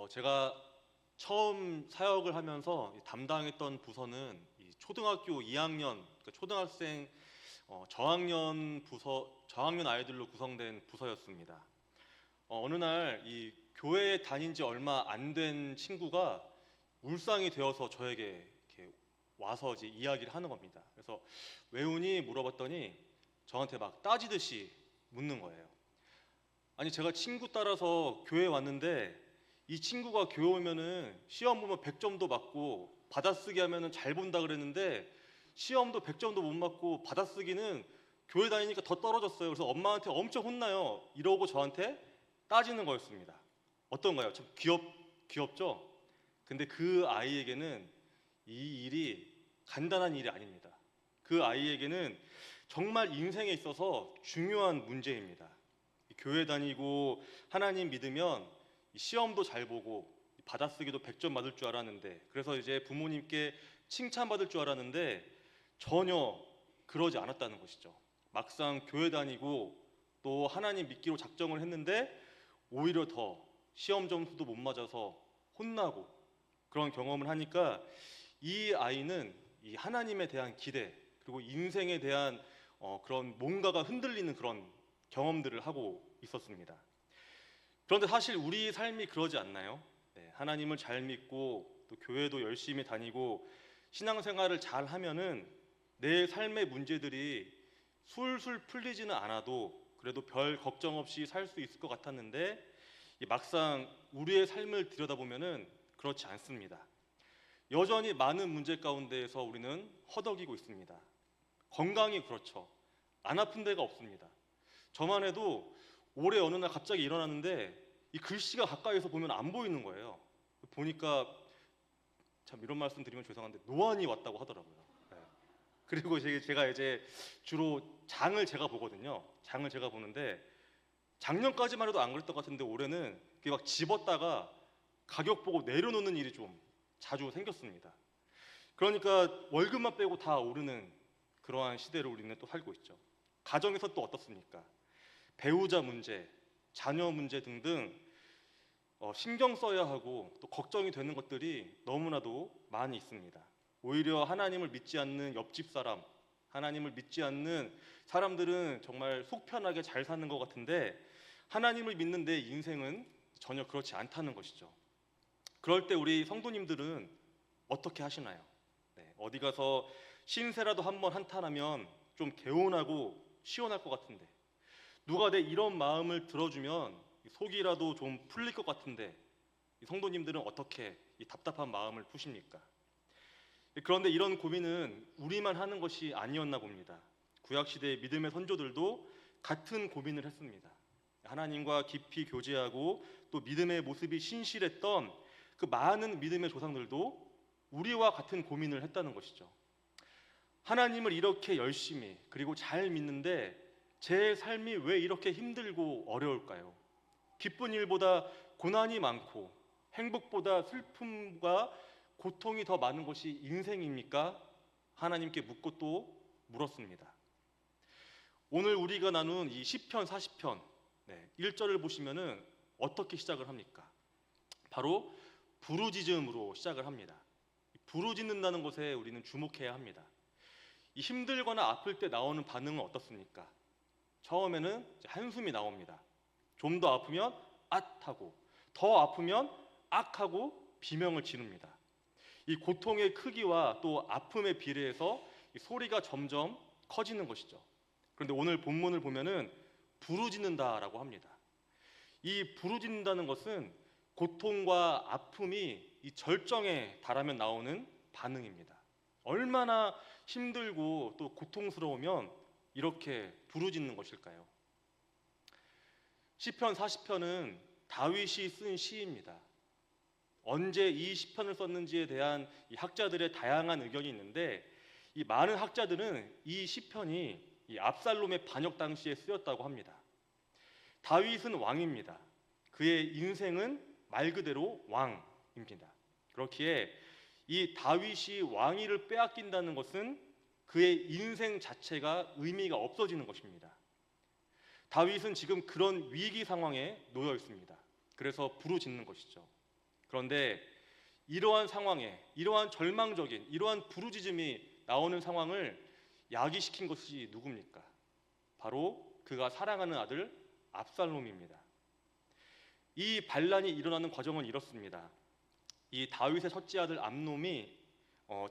제가 처음 사역을 하면서 담당했던 부서는 이 초등학교 2학년, 그러니까 초등학생 저학년 아이들로 구성된 부서였습니다. 어느 날 이 교회에 다닌 지 얼마 안 된 친구가 울상이 되어서 저에게 이렇게 와서 이제 이야기를 하는 겁니다. 그래서 왜 우니 물어봤더니 저한테 막 따지듯이 묻는 거예요. 아니, 제가 친구 따라서 교회 왔는데 이 친구가 교회 오면은 시험 보면 100점도 맞고 받아쓰기 하면은 잘 본다 그랬는데 시험도 100점도 못 맞고 받아쓰기는 교회 다니니까 더 떨어졌어요. 그래서 엄마한테 엄청 혼나요. 이러고 저한테 따지는 거였습니다. 어떤가요? 참 귀엽죠? 근데 그 아이에게는 이 일이 간단한 일이 아닙니다. 그 아이에게는 정말 인생에 있어서 중요한 문제입니다. 교회 다니고 하나님 믿으면 시험도 잘 보고 받아쓰기도 100점 받을 줄 알았는데, 그래서 이제 부모님께 칭찬받을 줄 알았는데 전혀 그러지 않았다는 것이죠. 막상 교회 다니고 또 하나님 믿기로 작정을 했는데 오히려 더 시험 점수도 못 맞아서 혼나고 그런 경험을 하니까 이 아이는 이 하나님에 대한 기대 그리고 인생에 대한 그런 뭔가가 흔들리는 그런 경험들을 하고 있었습니다. 그런데 사실 우리 삶이 그러지 않나요? 네, 하나님을 잘 믿고 또 교회도 열심히 다니고 신앙생활을 잘 하면은 내 삶의 문제들이 술술 풀리지는 않아도 그래도 별 걱정 없이 살 수 있을 것 같았는데 막상 우리의 삶을 들여다보면은 그렇지 않습니다. 여전히 많은 문제 가운데에서 우리는 허덕이고 있습니다. 건강이 그렇죠. 안 아픈 데가 없습니다. 저만 해도 올해 어느 날 갑자기 일어났는데 이 글씨가 가까이서 보면 안 보이는 거예요. 보니까 참 이런 말씀 드리면 죄송한데 노안이 왔다고 하더라고요. 네. 그리고 제가 이제 주로 장을 제가 보거든요. 장을 제가 보는데 작년까지만 해도 안 그랬던 것 같은데 올해는 그게 막 집었다가 가격 보고 내려놓는 일이 좀 자주 생겼습니다. 그러니까 월급만 빼고 다 오르는 그러한 시대를 우리는 또 살고 있죠. 가정에서 또 어떻습니까? 배우자 문제, 자녀 문제 등등 신경 써야 하고 또 걱정이 되는 것들이 너무나도 많이 있습니다. 오히려 하나님을 믿지 않는 옆집 사람, 하나님을 믿지 않는 사람들은 정말 속 편하게 잘 사는 것 같은데 하나님을 믿는 내 인생은 전혀 그렇지 않다는 것이죠. 그럴 때 우리 성도님들은 어떻게 하시나요? 네, 어디 가서 신세라도 한번 한탄하면 좀 개운하고 시원할 것 같은데 누가 내 이런 마음을 들어주면 속이라도 좀 풀릴 것 같은데 이 성도님들은 어떻게 이 답답한 마음을 푸십니까? 그런데 이런 고민은 우리만 하는 것이 아니었나 봅니다. 구약시대의 믿음의 선조들도 같은 고민을 했습니다. 하나님과 깊이 교제하고 또 믿음의 모습이 신실했던 그 많은 믿음의 조상들도 우리와 같은 고민을 했다는 것이죠. 하나님을 이렇게 열심히 그리고 잘 믿는데 제 삶이 왜 이렇게 힘들고 어려울까요? 기쁜 일보다 고난이 많고 행복보다 슬픔과 고통이 더 많은 것이 인생입니까? 하나님께 묻고 또 물었습니다. 오늘 우리가 나눈 이 시편 40편 1절을 보시면은 어떻게 시작을 합니까? 바로 부르짖음으로 시작을 합니다. 부르짖는다는 것에 우리는 주목해야 합니다. 이 힘들거나 아플 때 나오는 반응은 어떻습니까? 처음에는 한숨이 나옵니다. 좀 더 아프면 앗하고 더 아프면 악하고 비명을 지릅니다. 이 고통의 크기와 또 아픔에 비례해서 이 소리가 점점 커지는 것이죠. 그런데 오늘 본문을 보면은 부르짖는다라고 합니다. 이 부르짖는다는 것은 고통과 아픔이 이 절정에 달하면 나오는 반응입니다. 얼마나 힘들고 또 고통스러우면 이렇게 부르짖는 것일까요? 시편 40편은 다윗이 쓴 시입니다. 언제 이 시편을 썼는지에 대한 이 학자들의 다양한 의견이 있는데 이 많은 학자들은 이 시편이 이 압살롬의 반역 당시에 쓰였다고 합니다. 다윗은 왕입니다. 그의 인생은 말 그대로 왕입니다. 그렇기에 이 다윗이 왕위를 빼앗긴다는 것은 그의 인생 자체가 의미가 없어지는 것입니다. 다윗은 지금 그런 위기 상황에 놓여 있습니다. 그래서 부르짖는 것이죠. 그런데 이러한 상황에, 이러한 절망적인, 이러한 부르짖음이 나오는 상황을 야기시킨 것이 누굽니까? 바로 그가 사랑하는 아들 압살롬입니다. 이 반란이 일어나는 과정은 이렇습니다. 이 다윗의 첫째 아들 암놈이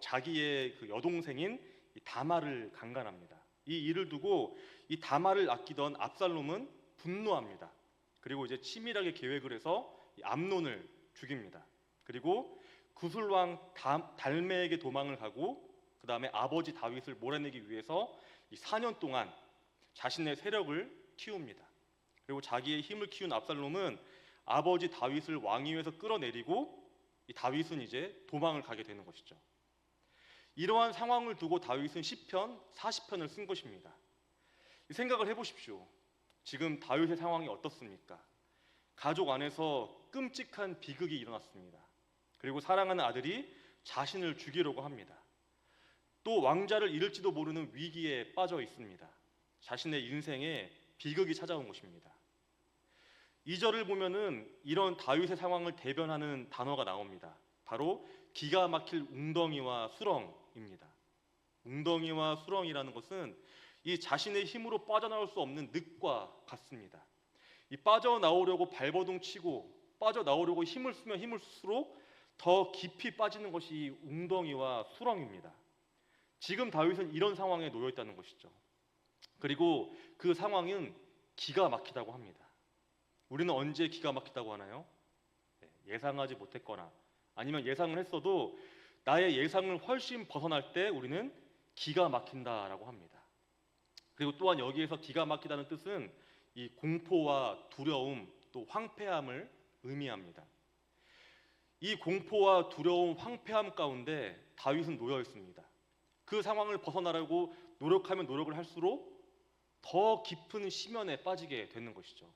자기의 그 여동생인 이 다말을 강간합니다. 이 일을 두고 이 다말을 아끼던 압살롬은 분노합니다. 그리고 이제 치밀하게 계획을 해서 이 암논을 죽입니다. 그리고 구술왕 달메에게 도망을 가고 그 다음에 아버지 다윗을 몰아내기 위해서 이 4년 동안 자신의 세력을 키웁니다. 그리고 자기의 힘을 키운 압살롬은 아버지 다윗을 왕위에서 끌어내리고 이 다윗은 이제 도망을 가게 되는 것이죠. 이러한 상황을 두고 다윗은 시편 40편을 쓴 것입니다. 생각을 해보십시오. 지금 다윗의 상황이 어떻습니까? 가족 안에서 끔찍한 비극이 일어났습니다. 그리고 사랑하는 아들이 자신을 죽이려고 합니다. 또 왕자를 잃을지도 모르는 위기에 빠져 있습니다. 자신의 인생에 비극이 찾아온 것입니다. 2절을 보면은 이런 다윗의 상황을 대변하는 단어가 나옵니다. 바로 기가 막힐 웅덩이와 수렁입니다. 웅덩이와 수렁이라는 것은 이 자신의 힘으로 빠져나올 수 없는 늪과 같습니다. 이 빠져나오려고 발버둥 치고 빠져나오려고 힘을 쓰면 힘을 쓸수록 더 깊이 빠지는 것이 이 웅덩이와 수렁입니다. 지금 다윗은 이런 상황에 놓여 있다는 것이죠. 그리고 그 상황은 기가 막히다고 합니다. 우리는 언제 기가 막히다고 하나요? 예상하지 못했거나 아니면 예상을 했어도 나의 예상을 훨씬 벗어날 때 우리는 기가 막힌다라고 합니다. 그리고 또한 여기에서 기가 막히다는 뜻은 이 공포와 두려움 또 황폐함을 의미합니다. 이 공포와 두려움, 황폐함 가운데 다윗은 놓여 있습니다. 그 상황을 벗어나려고 노력하면 노력을 할수록 더 깊은 심연에 빠지게 되는 것이죠.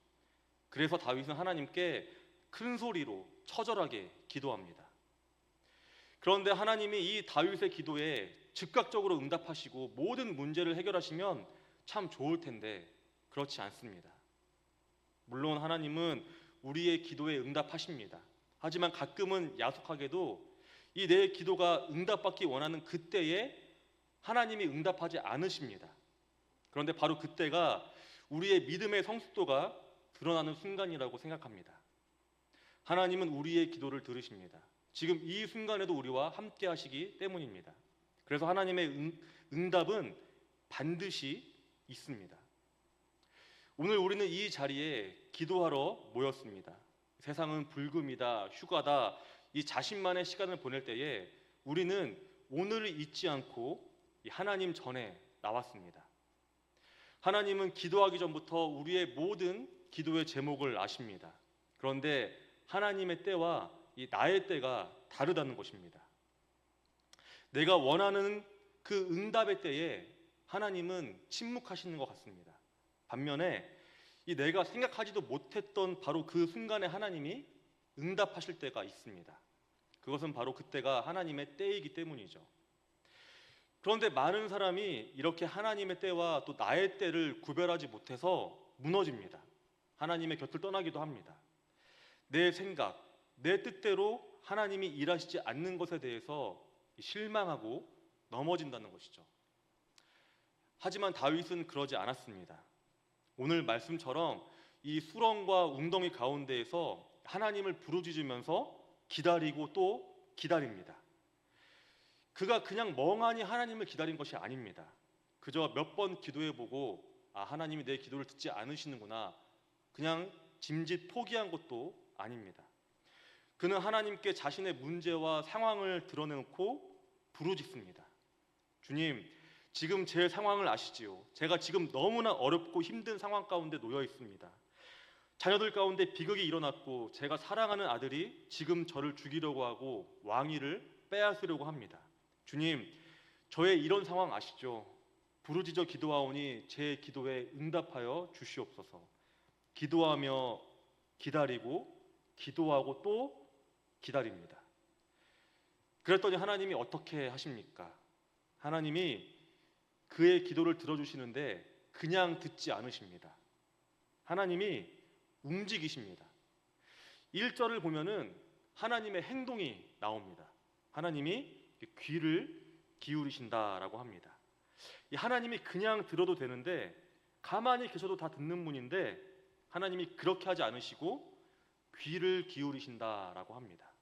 그래서 다윗은 하나님께 큰 소리로 처절하게 기도합니다. 그런데 하나님이 이 다윗의 기도에 즉각적으로 응답하시고 모든 문제를 해결하시면 참 좋을 텐데 그렇지 않습니다. 물론 하나님은 우리의 기도에 응답하십니다. 하지만 가끔은 야속하게도 이 내 기도가 응답받기 원하는 그때에 하나님이 응답하지 않으십니다. 그런데 바로 그때가 우리의 믿음의 성숙도가 드러나는 순간이라고 생각합니다. 하나님은 우리의 기도를 들으십니다. 지금 이 순간에도 우리와 함께 하시기 때문입니다. 그래서 하나님의 응답은 반드시 있습니다. 오늘 우리는 이 자리에 기도하러 모였습니다. 세상은 불금이다, 휴가다, 이 자신만의 시간을 보낼 때에 우리는 오늘을 잊지 않고 하나님 전에 나왔습니다. 하나님은 기도하기 전부터 우리의 모든 기도의 제목을 아십니다. 그런데 하나님의 때와 이 나의 때가 다르다는 것입니다. 내가 원하는 그 응답의 때에 하나님은 침묵하시는 것 같습니다. 반면에 이 내가 생각하지도 못했던 바로 그 순간에 하나님이 응답하실 때가 있습니다. 그것은 바로 그때가 하나님의 때이기 때문이죠. 그런데 많은 사람이 이렇게 하나님의 때와 또 나의 때를 구별하지 못해서 무너집니다. 하나님의 곁을 떠나기도 합니다. 내 생각, 내 뜻대로 하나님이 일하시지 않는 것에 대해서 실망하고 넘어진다는 것이죠. 하지만 다윗은 그러지 않았습니다. 오늘 말씀처럼 이 수렁과 웅덩이 가운데에서 하나님을 부르짖으면서 기다리고 또 기다립니다. 그가 그냥 멍하니 하나님을 기다린 것이 아닙니다. 그저 몇 번 기도해보고 하나님이 내 기도를 듣지 않으시는구나 그냥 짐짓 포기한 것도 아닙니다. 그는 하나님께 자신의 문제와 상황을 드러내놓고 부르짖습니다. 주님, 지금 제 상황을 아시지요? 제가 지금 너무나 어렵고 힘든 상황 가운데 놓여 있습니다. 자녀들 가운데 비극이 일어났고 제가 사랑하는 아들이 지금 저를 죽이려고 하고 왕위를 빼앗으려고 합니다. 주님, 저의 이런 상황 아시죠? 부르짖어 기도하오니 제 기도에 응답하여 주시옵소서. 기도하며 기다리고 기도하고 또 기다립니다. 그랬더니 하나님이 어떻게 하십니까? 하나님이 그의 기도를 들어주시는데 그냥 듣지 않으십니다. 하나님이 움직이십니다. 1절을 보면은 하나님의 행동이 나옵니다. 하나님이 귀를 기울이신다라고 합니다. 이 하나님이 그냥 들어도 되는데 가만히 계셔도 다 듣는 분인데 하나님이 그렇게 하지 않으시고 귀를 기울이신다라고 합니다.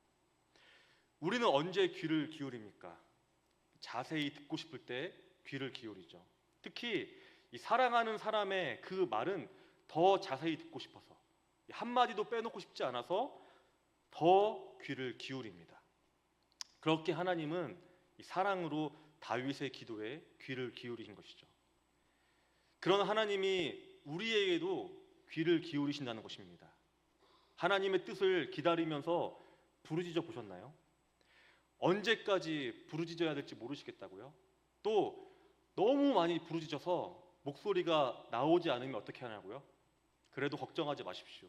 우리는 언제 귀를 기울입니까? 자세히 듣고 싶을 때 귀를 기울이죠. 특히 이 사랑하는 사람의 그 말은 더 자세히 듣고 싶어서 한마디도 빼놓고 싶지 않아서 더 귀를 기울입니다. 그렇게 하나님은 이 사랑으로 다윗의 기도에 귀를 기울이신 것이죠. 그런 하나님이 우리에게도 귀를 기울이신다는 것입니다. 하나님의 뜻을 기다리면서 부르짖어 보셨나요? 언제까지 부르짖어야 될지 모르시겠다고요? 또 너무 많이 부르짖어서 목소리가 나오지 않으면 어떻게 하냐고요? 그래도 걱정하지 마십시오.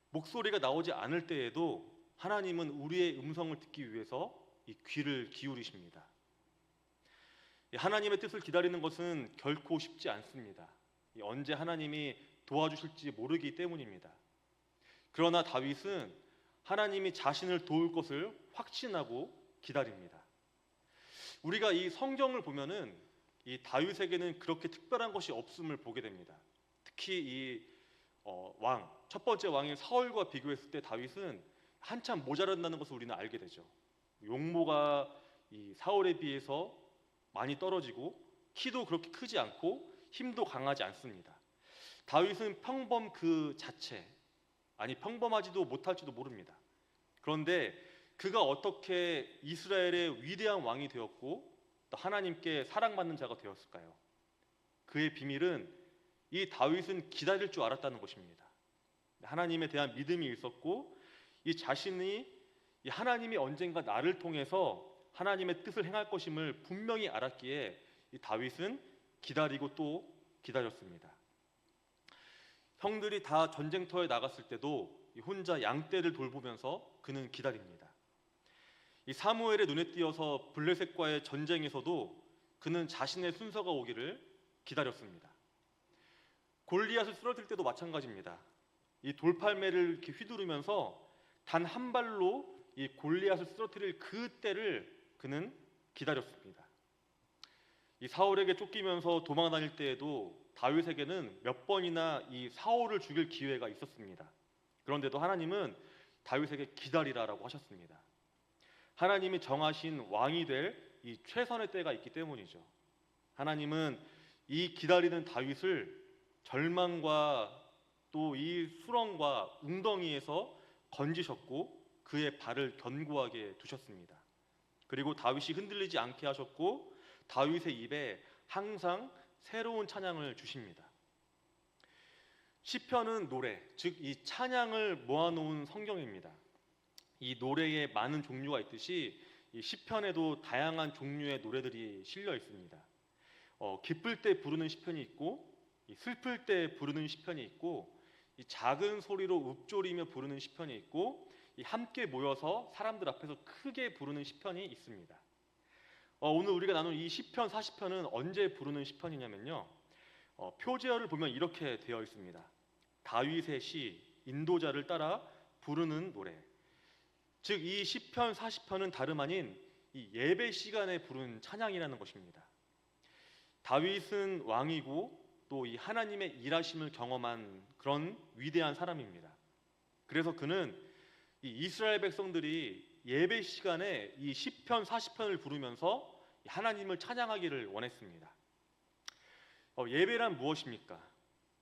목소리가 나오지 않을 때에도 하나님은 우리의 음성을 듣기 위해서 이 귀를 기울이십니다. 하나님의 뜻을 기다리는 것은 결코 쉽지 않습니다. 언제 하나님이 도와주실지 모르기 때문입니다. 그러나 다윗은 하나님이 자신을 도울 것을 확신하고 기다립니다. 우리가 이 성경을 보면은 이 다윗에게는 그렇게 특별한 것이 없음을 보게 됩니다. 특히 이 첫 번째 왕인 사울과 비교했을 때 다윗은 한참 모자란다는 것을 우리는 알게 되죠. 용모가 이 사울에 비해서 많이 떨어지고 키도 그렇게 크지 않고 힘도 강하지 않습니다. 다윗은 평범 그 자체, 아니 평범하지도 못할지도 모릅니다. 그런데 그가 어떻게 이스라엘의 위대한 왕이 되었고 또 하나님께 사랑받는 자가 되었을까요? 그의 비밀은 이 다윗은 기다릴 줄 알았다는 것입니다. 하나님에 대한 믿음이 있었고 이 자신이 이 하나님이 언젠가 나를 통해서 하나님의 뜻을 행할 것임을 분명히 알았기에 이 다윗은 기다리고 또 기다렸습니다. 형들이 다 전쟁터에 나갔을 때도 혼자 양떼를 돌보면서 그는 기다립니다. 이 사무엘의 눈에 띄어서 블레셋과의 전쟁에서도 그는 자신의 순서가 오기를 기다렸습니다. 골리앗을 쓰러뜨릴 때도 마찬가지입니다. 이 돌팔매를 이렇게 휘두르면서 단 한 발로 이 골리앗을 쓰러뜨릴 그 때를 그는 기다렸습니다. 이 사울에게 쫓기면서 도망 다닐 때에도 다윗에게는 몇 번이나 이 사울을 죽일 기회가 있었습니다. 그런데도 하나님은 다윗에게 기다리라라고 하셨습니다. 하나님이 정하신 왕이 될 이 최선의 때가 있기 때문이죠. 하나님은 이 기다리는 다윗을 절망과 또 이 수렁과 웅덩이에서 건지셨고 그의 발을 견고하게 두셨습니다. 그리고 다윗이 흔들리지 않게 하셨고 다윗의 입에 항상 새로운 찬양을 주십니다. 시편은 노래, 즉 이 찬양을 모아놓은 성경입니다. 이 노래에 많은 종류가 있듯이 이 시편에도 다양한 종류의 노래들이 실려 있습니다. 기쁠 때 부르는 시편이 있고 슬플 때 부르는 시편이 있고 이 작은 소리로 읊조리며 부르는 시편이 있고 이 함께 모여서 사람들 앞에서 크게 부르는 시편이 있습니다. 오늘 우리가 나눈 이 시편 40편은 언제 부르는 시편이냐면요, 표제어를 보면 이렇게 되어 있습니다. 다윗의 시, 인도자를 따라 부르는 노래. 즉 이 시편 40편은 다름 아닌 이 예배 시간에 부른 찬양이라는 것입니다. 다윗은 왕이고 또 이 하나님의 일하심을 경험한 그런 위대한 사람입니다. 그래서 그는 이 이스라엘 백성들이 예배 시간에 이 시편 40편을 부르면서 하나님을 찬양하기를 원했습니다. 예배란 무엇입니까?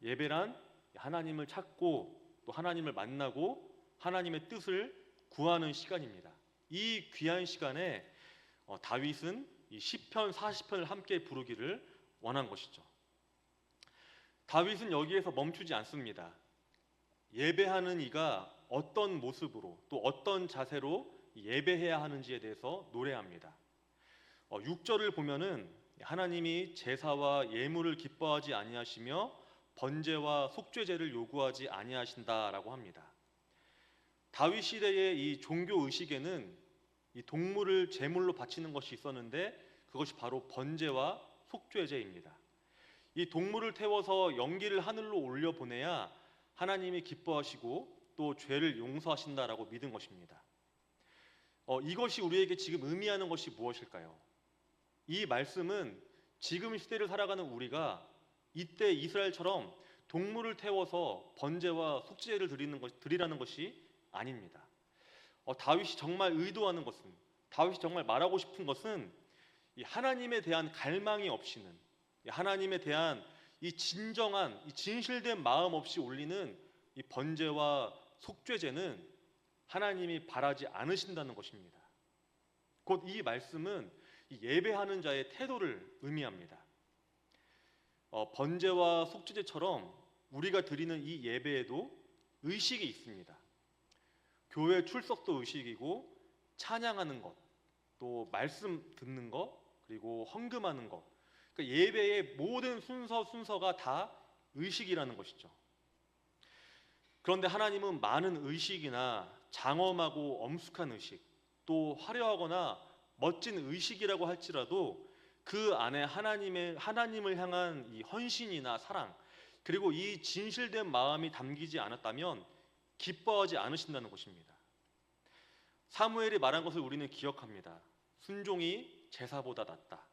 예배란 하나님을 찾고 또 하나님을 만나고 하나님의 뜻을 구하는 시간입니다. 이 귀한 시간에 다윗은 이 시편 40편을 함께 부르기를 원한 것이죠. 다윗은 여기에서 멈추지 않습니다. 예배하는 이가 어떤 모습으로 또 어떤 자세로 예배해야 하는지에 대해서 노래합니다. 6절을 보면은 하나님이 제사와 예물을 기뻐하지 아니하시며 번제와 속죄제를 요구하지 아니하신다라고 합니다. 다윗 시대의 이 종교 의식에는 이 동물을 제물로 바치는 것이 있었는데 그것이 바로 번제와 속죄제입니다. 이 동물을 태워서 연기를 하늘로 올려 보내야 하나님이 기뻐하시고 또 죄를 용서하신다라고 믿은 것입니다. 이것이 우리에게 지금 의미하는 것이 무엇일까요? 이 말씀은 지금 시대를 살아가는 우리가 이때 이스라엘처럼 동물을 태워서 번제와 속죄를 드리라는 것이 아닙니다. 다윗이 정말 의도하는 것은, 다윗이 정말 말하고 싶은 것은 이 하나님에 대한 갈망이 없이는, 이 하나님에 대한 이 진정한, 이 진실된 마음 없이 올리는 이 번제와 속죄제는 하나님이 바라지 않으신다는 것입니다. 곧 이 말씀은 이 예배하는 자의 태도를 의미합니다. 번제와 속죄제처럼 우리가 드리는 이 예배에도 의식이 있습니다. 교회 출석도 의식이고, 찬양하는 것, 또 말씀 듣는 것, 그리고 헌금하는 것, 그러니까 예배의 모든 순서가 다 의식이라는 것이죠. 그런데 하나님은 많은 의식이나 장엄하고 엄숙한 의식, 또 화려하거나 멋진 의식이라고 할지라도 그 안에 하나님을 향한 이 헌신이나 사랑, 그리고 이 진실된 마음이 담기지 않았다면 기뻐하지 않으신다는 것입니다. 사무엘이 말한 것을 우리는 기억합니다. 순종이 제사보다 낫다.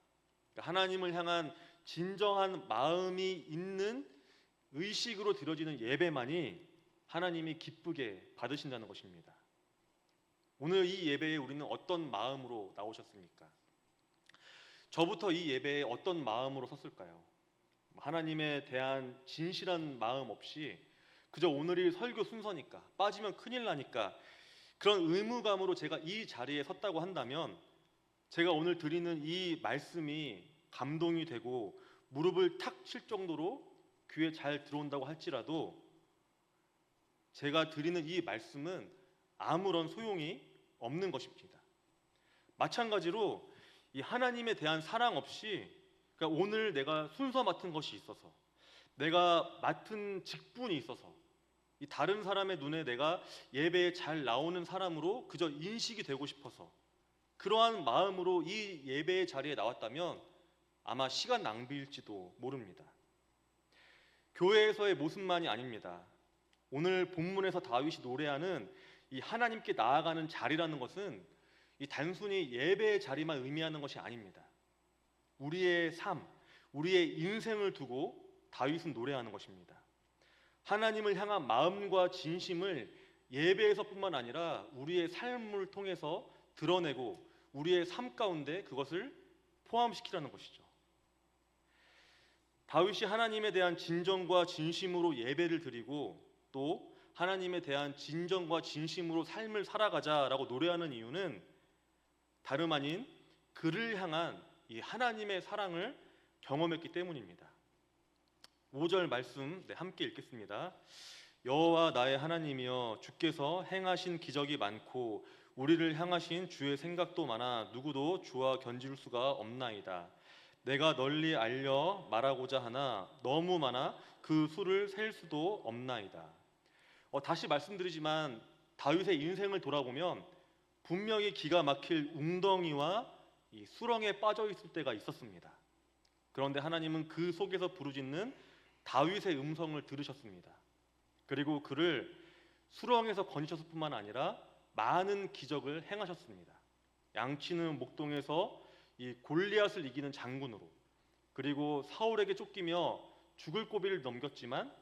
하나님을 향한 진정한 마음이 있는 의식으로 드려지는 예배만이 하나님이 기쁘게 받으신다는 것입니다. 오늘 이 예배에 우리는 어떤 마음으로 나오셨습니까? 저부터 이 예배에 어떤 마음으로 섰을까요? 하나님에 대한 진실한 마음 없이 그저 오늘이 설교 순서니까, 빠지면 큰일 나니까 그런 의무감으로 제가 이 자리에 섰다고 한다면, 제가 오늘 드리는 이 말씀이 감동이 되고 무릎을 탁 칠 정도로 귀에 잘 들어온다고 할지라도 제가 드리는 이 말씀은 아무런 소용이 없는 것입니다. 마찬가지로 이 하나님에 대한 사랑 없이, 그러니까 오늘 내가 순서 맡은 것이 있어서, 내가 맡은 직분이 있어서, 이 다른 사람의 눈에 내가 예배에 잘 나오는 사람으로 그저 인식이 되고 싶어서 그러한 마음으로 이 예배의 자리에 나왔다면 아마 시간 낭비일지도 모릅니다. 교회에서의 모습만이 아닙니다. 오늘 본문에서 다윗이 노래하는 이 하나님께 나아가는 자리라는 것은 이 단순히 예배의 자리만 의미하는 것이 아닙니다. 우리의 삶, 우리의 인생을 두고 다윗은 노래하는 것입니다. 하나님을 향한 마음과 진심을 예배에서뿐만 아니라 우리의 삶을 통해서 드러내고 우리의 삶 가운데 그것을 포함시키라는 것이죠. 다윗이 하나님에 대한 진정과 진심으로 예배를 드리고 또 하나님에 대한 진정과 진심으로 삶을 살아가자라고 노래하는 이유는 다름 아닌 그를 향한 이 하나님의 사랑을 경험했기 때문입니다. 5절 말씀 함께 읽겠습니다. 여호와 나의 하나님이여, 주께서 행하신 기적이 많고 우리를 향하신 주의 생각도 많아 누구도 주와 견줄 수가 없나이다. 내가 널리 알려 말하고자 하나 너무 많아 그 수를 셀 수도 없나이다. 다시 말씀드리지만 다윗의 인생을 돌아보면 분명히 기가 막힐 웅덩이와 이 수렁에 빠져 있을 때가 있었습니다. 그런데 하나님은 그 속에서 부르짖는 다윗의 음성을 들으셨습니다. 그리고 그를 수렁에서 건지셨을 뿐만 아니라 많은 기적을 행하셨습니다. 양치는 목동에서 이 골리앗을 이기는 장군으로, 그리고 사울에게 쫓기며 죽을 고비를 넘겼지만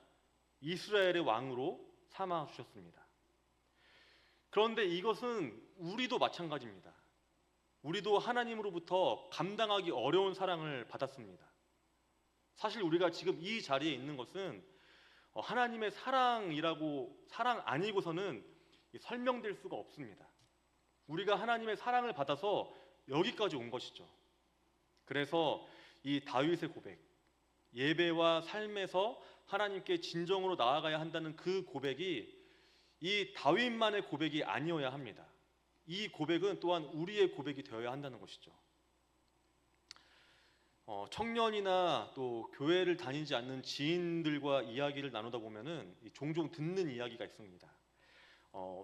이스라엘의 왕으로 삼아 주셨습니다. 그런데 이것은 우리도 마찬가지입니다. 우리도 하나님으로부터 감당하기 어려운 사랑을 받았습니다. 사실 우리가 지금 이 자리에 있는 것은 하나님의 사랑 아니고서는 설명될 수가 없습니다. 우리가 하나님의 사랑을 받아서 여기까지 온 것이죠. 그래서 이 다윗의 고백, 예배와 삶에서 하나님께 진정으로 나아가야 한다는 그 고백이 이 다윗만의 고백이 아니어야 합니다. 이 고백은 또한 우리의 고백이 되어야 한다는 것이죠. 청년이나 또 교회를 다니지 않는 지인들과 이야기를 나누다 보면은 종종 듣는 이야기가 있습니다.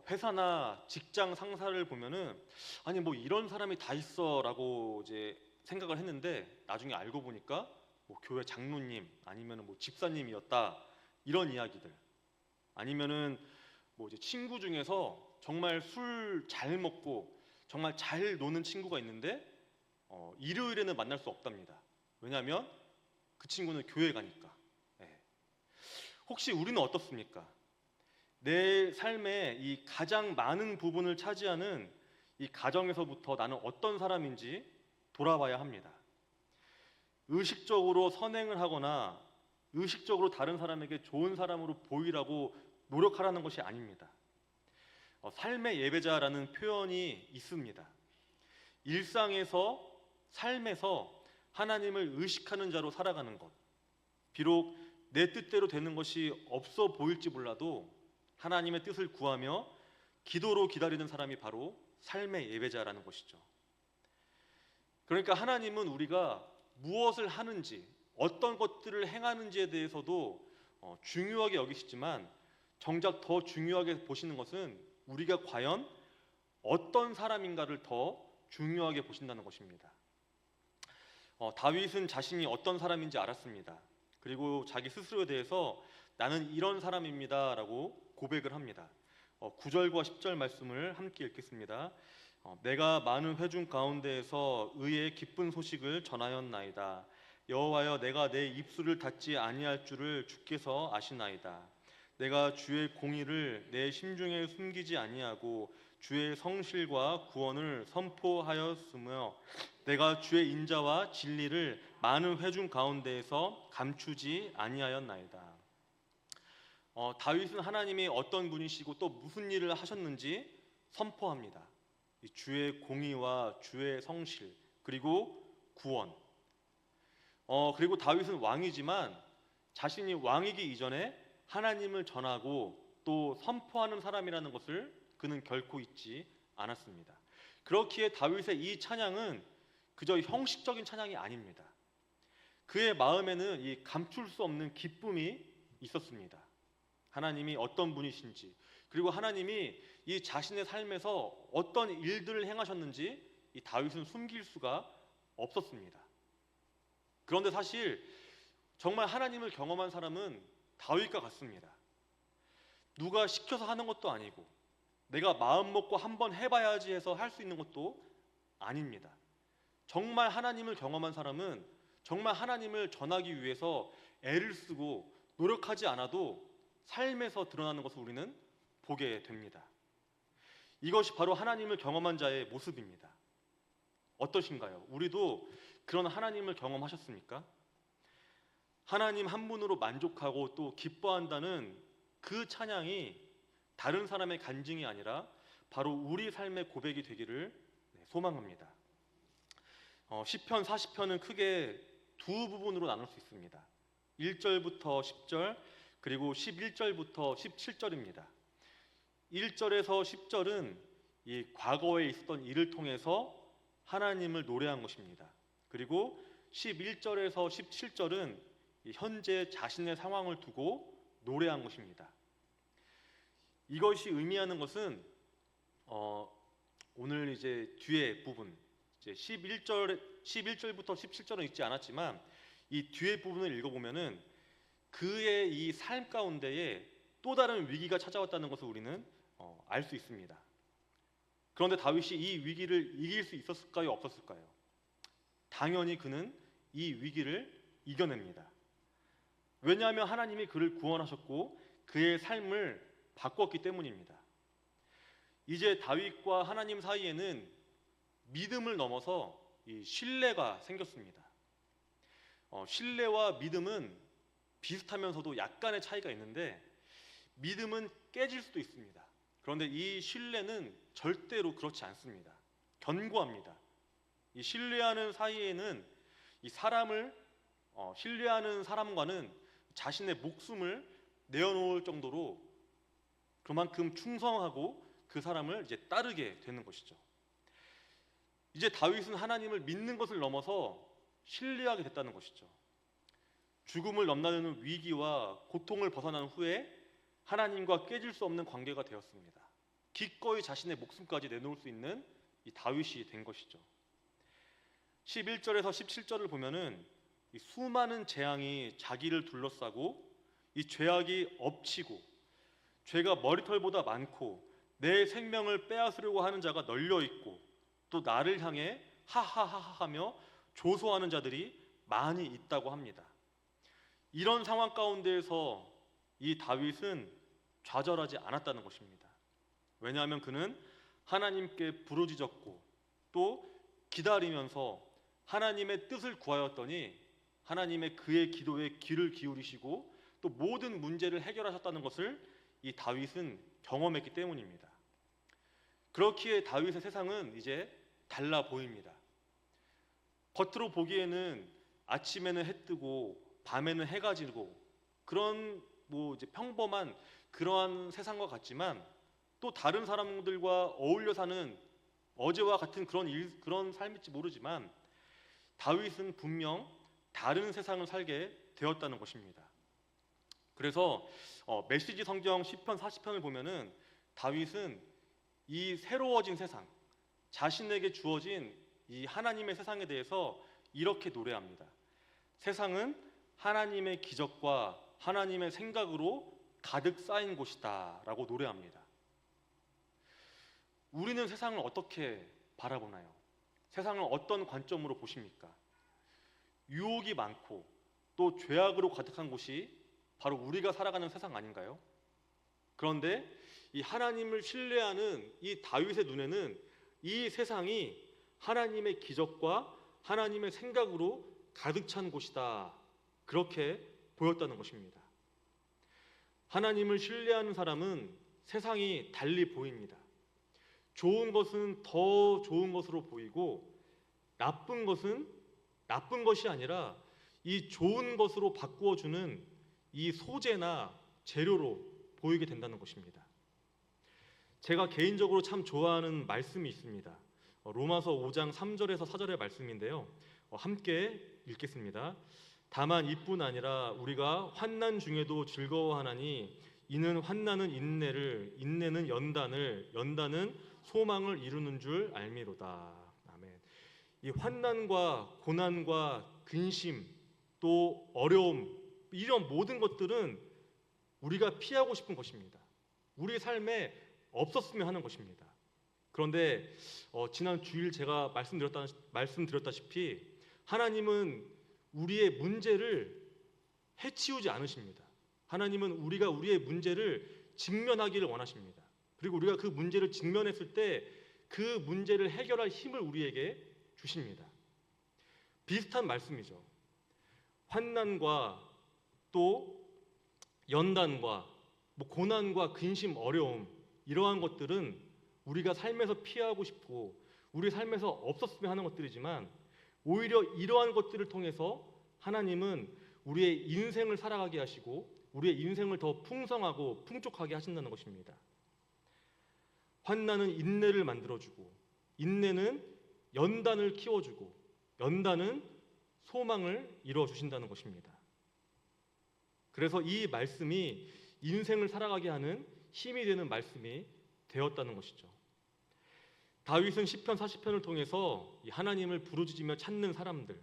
회사나 직장 상사를 보면은 아니 뭐 이런 사람이 다 있어라고 이제 생각을 했는데 나중에 알고 보니까 뭐 교회 장로님 아니면은 뭐 집사님이었다, 이런 이야기들. 아니면은 뭐 이제 친구 중에서 정말 술 잘 먹고 정말 잘 노는 친구가 있는데 일요일에는 만날 수 없답니다. 왜냐하면 그 친구는 교회 가니까. 예. 혹시 우리는 어떻습니까? 내 삶의 이 가장 많은 부분을 차지하는 이 가정에서부터 나는 어떤 사람인지 돌아봐야 합니다. 의식적으로 선행을 하거나 의식적으로 다른 사람에게 좋은 사람으로 보이라고 노력하라는 것이 아닙니다. 삶의 예배자라는 표현이 있습니다. 일상에서, 삶에서 하나님을 의식하는 자로 살아가는 것. 비록 내 뜻대로 되는 것이 없어 보일지 몰라도 하나님의 뜻을 구하며 기도로 기다리는 사람이 바로 삶의 예배자라는 것이죠. 그러니까 하나님은 우리가 무엇을 하는지, 어떤 것들을 행하는지에 대해서도 중요하게 여기시지만 정작 더 중요하게 보시는 것은 우리가 과연 어떤 사람인가를 더 중요하게 보신다는 것입니다. 다윗은 자신이 어떤 사람인지 알았습니다. 그리고 자기 스스로에 대해서 나는 이런 사람입니다 라고 고백을 합니다. 9절과 10절 말씀을 함께 읽겠습니다. 내가 많은 회중 가운데에서 의의 기쁜 소식을 전하였나이다. 여호와여, 내가 내 입술을 닫지 아니할 줄을 주께서 아시나이다. 내가 주의 공의를 내 심중에 숨기지 아니하고 주의 성실과 구원을 선포하였으며 내가 주의 인자와 진리를 많은 회중 가운데에서 감추지 아니하였나이다. 다윗은 하나님이 어떤 분이시고 또 무슨 일을 하셨는지 선포합니다. 주의 공의와 주의 성실 그리고 구원. 그리고 다윗은 왕이지만 자신이 왕이기 이전에 하나님을 전하고 또 선포하는 사람이라는 것을 그는 결코 잊지 않았습니다. 그렇기에 다윗의 이 찬양은 그저 형식적인 찬양이 아닙니다. 그의 마음에는 이 감출 수 없는 기쁨이 있었습니다. 하나님이 어떤 분이신지, 그리고 하나님이 이 자신의 삶에서 어떤 일들을 행하셨는지 이 다윗은 숨길 수가 없었습니다. 그런데 사실 정말 하나님을 경험한 사람은 다윗과 같습니다. 누가 시켜서 하는 것도 아니고 내가 마음 먹고 한번 해봐야지 해서 할 수 있는 것도 아닙니다. 정말 하나님을 경험한 사람은 정말 하나님을 전하기 위해서 애를 쓰고 노력하지 않아도 삶에서 드러나는 것을 우리는 보게 됩니다. 이것이 바로 하나님을 경험한 자의 모습입니다. 어떠신가요? 우리도 그런 하나님을 경험하셨습니까? 하나님 한 분으로 만족하고 또 기뻐한다는 그 찬양이 다른 사람의 간증이 아니라 바로 우리 삶의 고백이 되기를 소망합니다. 시편 40편은 크게 두 부분으로 나눌 수 있습니다. 1절부터 10절 그리고 11절부터 17절입니다. 1절에서 10절은 이 과거에 있었던 일을 통해서 하나님을 노래한 것입니다. 그리고 11절에서 17절은 현재 자신의 상황을 두고 노래한 것입니다. 이것이 의미하는 것은 오늘 이제 뒤에 부분 이제 11절부터 17절은 읽지 않았지만 이 뒤에 부분을 읽어보면은 그의 이 삶 가운데에 또 다른 위기가 찾아왔다는 것을 우리는 알 수 있습니다. 그런데 다윗이 이 위기를 이길 수 있었을까요? 없었을까요? 당연히 그는 이 위기를 이겨냅니다. 왜냐하면 하나님이 그를 구원하셨고 그의 삶을 바꿨기 때문입니다. 이제 다윗과 하나님 사이에는 믿음을 넘어서 이 신뢰가 생겼습니다. 신뢰와 믿음은 비슷하면서도 약간의 차이가 있는데 믿음은 깨질 수도 있습니다. 그런데 이 신뢰는 절대로 그렇지 않습니다. 견고합니다. 이 신뢰하는 사이에는 이 사람을 신뢰하는 사람과는 자신의 목숨을 내어놓을 정도로 그만큼 충성하고 그 사람을 이제 따르게 되는 것이죠. 이제 다윗은 하나님을 믿는 것을 넘어서 신뢰하게 됐다는 것이죠. 죽음을 넘나드는 위기와 고통을 벗어난 후에 하나님과 깨질 수 없는 관계가 되었습니다. 기꺼이 자신의 목숨까지 내놓을 수 있는 이 다윗이 된 것이죠. 11절에서 17절을 보면은 이 수많은 재앙이 자기를 둘러싸고 이 죄악이 엎치고 죄가 머리털보다 많고 내 생명을 빼앗으려고 하는 자가 널려 있고 또 나를 향해 하하하하하며 조소하는 자들이 많이 있다고 합니다. 이런 상황 가운데에서 이 다윗은 좌절하지 않았다는 것입니다. 왜냐하면 그는 하나님께 부르짖었고 또 기다리면서 하나님의 뜻을 구하였더니 하나님의 그의 기도에 귀를 기울이시고 또 모든 문제를 해결하셨다는 것을 이 다윗은 경험했기 때문입니다. 그렇기에 다윗의 세상은 이제 달라 보입니다. 겉으로 보기에는 아침에는 해 뜨고 밤에는 해가 지고 그런 이제 평범한 그러한 세상과 같지만 또 다른 사람들과 어울려 사는 어제와 같은 그런 삶일지 모르지만 다윗은 분명 다른 세상을 살게 되었다는 것입니다. 그래서 메시지 성경 10편 40편을 보면은 다윗은 이 새로워진 세상, 자신에게 주어진 이 하나님의 세상에 대해서 이렇게 노래합니다. 세상은 하나님의 기적과 하나님의 생각으로 가득 쌓인 곳이다 라고 노래합니다. 우리는 세상을 어떻게 바라보나요? 세상을 어떤 관점으로 보십니까? 유혹이 많고 또 죄악으로 가득한 곳이 바로 우리가 살아가는 세상 아닌가요? 그런데 이 하나님을 신뢰하는 이 다윗의 눈에는 이 세상이 하나님의 기적과 하나님의 생각으로 가득 찬 곳이다, 그렇게 보였다는 것입니다. 하나님을 신뢰하는 사람은 세상이 달리 보입니다. 좋은 것은 더 좋은 것으로 보이고 나쁜 것은 나쁜 것이 아니라 이 좋은 것으로 바꾸어주는 이 소재나 재료로 보이게 된다는 것입니다. 제가 개인적으로 참 좋아하는 말씀이 있습니다. 로마서 5장 3절에서 4절의 말씀인데요. 함께 읽겠습니다. 다만 이뿐 아니라 우리가 환난 중에도 즐거워하나니 이는 환난은 인내를, 인내는 연단을, 연단은 소망을 이루는 줄 알미로다. 아멘. 이 환난과 고난과 근심 또 어려움 이런 모든 것들은 우리가 피하고 싶은 것입니다. 우리 삶에 없었으면 하는 것입니다. 그런데 지난 주일 제가 말씀드렸다시피 하나님은 우리의 문제를 해치우지 않으십니다. 하나님은 우리가 우리의 문제를 직면하기를 원하십니다. 그리고 우리가 그 문제를 직면했을 때 그 문제를 해결할 힘을 우리에게 주십니다. 비슷한 말씀이죠. 환난과 또 연단과 고난과 근심, 어려움 이러한 것들은 우리가 삶에서 피하고 싶고 우리 삶에서 없었으면 하는 것들이지만 오히려 이러한 것들을 통해서 하나님은 우리의 인생을 살아가게 하시고 우리의 인생을 더 풍성하고 풍족하게 하신다는 것입니다. 환난은 인내를 만들어주고 인내는 연단을 키워주고 연단은 소망을 이루어주신다는 것입니다. 그래서 이 말씀이 인생을 살아가게 하는 힘이 되는 말씀이 되었다는 것이죠. 다윗은 시편 40편을 통해서 하나님을 부르짖으며 찾는 사람들,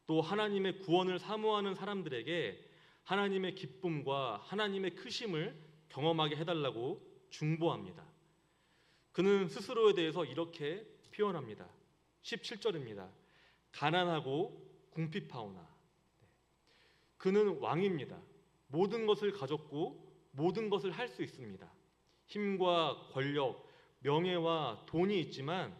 또 하나님의 구원을 사모하는 사람들에게 하나님의 기쁨과 하나님의 크심을 경험하게 해달라고 중보합니다. 그는 스스로에 대해서 이렇게 표현합니다. 17절입니다. 가난하고 궁핍하오나. 그는 왕입니다. 모든 것을 가졌고 모든 것을 할 수 있습니다. 힘과 권력, 명예와 돈이 있지만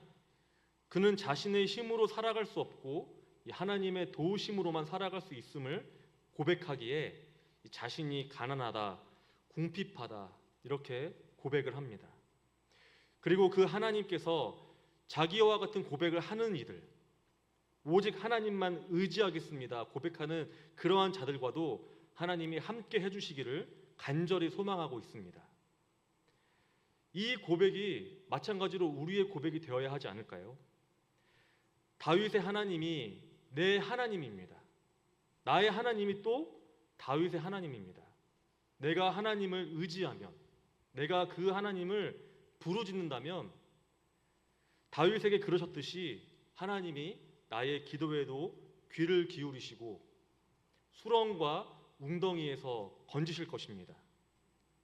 그는 자신의 힘으로 살아갈 수 없고 하나님의 도우심으로만 살아갈 수 있음을 고백하기에 자신이 가난하다, 궁핍하다 이렇게 고백을 합니다. 그리고 그 하나님께서 자기와 같은 고백을 하는 이들, 오직 하나님만 의지하겠습니다 고백하는 그러한 자들과도 하나님이 함께 해주시기를 간절히 소망하고 있습니다. 이 고백이 마찬가지로 우리의 고백이 되어야 하지 않을까요? 다윗의 하나님이 내 하나님입니다. 나의 하나님이 또 다윗의 하나님입니다. 내가 하나님을 의지하면, 내가 그 하나님을 부르짖는다면 다윗에게 그러셨듯이 하나님이 나의 기도에도 귀를 기울이시고 수렁과 웅덩이에서 건지실 것입니다.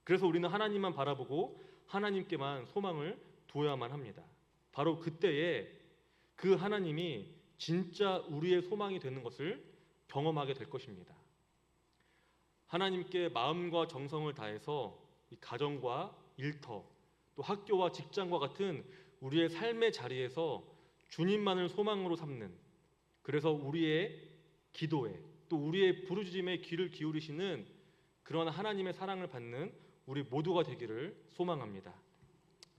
그래서 우리는 하나님만 바라보고 하나님께만 소망을 두어야만 합니다. 바로 그때에 그 하나님이 진짜 우리의 소망이 되는 것을 경험하게 될 것입니다. 하나님께 마음과 정성을 다해서 이 가정과 일터, 또 학교와 직장과 같은 우리의 삶의 자리에서 주님만을 소망으로 삼는, 그래서 우리의 기도에 또 우리의 부르짖음에 귀를 기울이시는 그런 하나님의 사랑을 받는 우리 모두가 되기를 소망합니다.